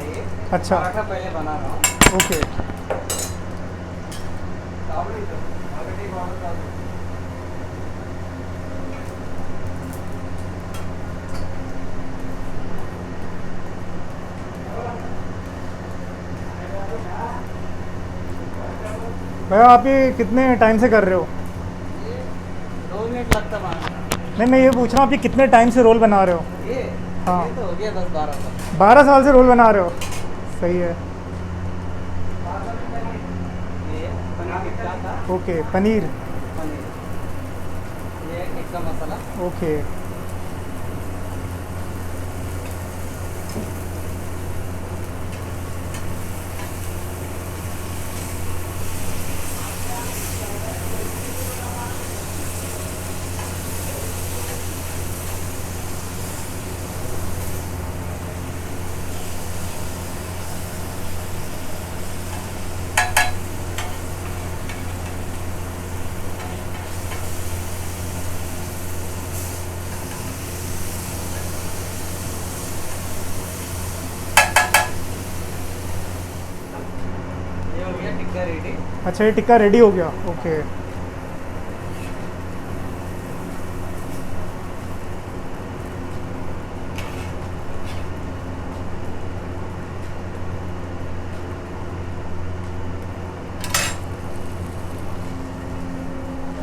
ये। अच्छा। पराठा पहले बना रहा हूँ। ओके। भैया आप ये कितने टाइम से कर रहे हो? ये 2 मिनट लगता बनाने। नहीं, मैं ये पूछ रहा हूँ आप ये कितने टाइम से रोल बना रहे हो? ये हाँ। ये तो हो गया 10-12 साल। 12 साल से रोल बना रहे हो? सही है। ये पनीर टिक्का था। ओके, पनीर। पनीर। ये टिक्का मसाला। ओके। ये हो गया टिक्का रेडी। अच्छा, ये टिक्का रेडी हो गया। ओके।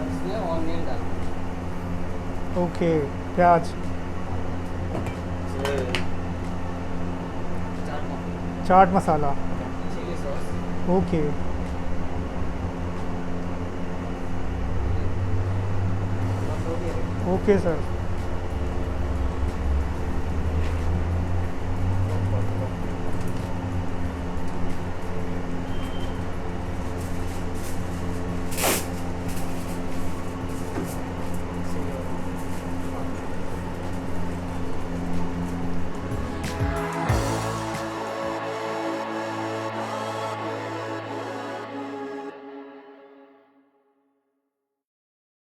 इसमें ऑनियन डाल। ओके, प्याज। Chaat masala. Chilli sauce. Okay. बस हो गया। Okay sir.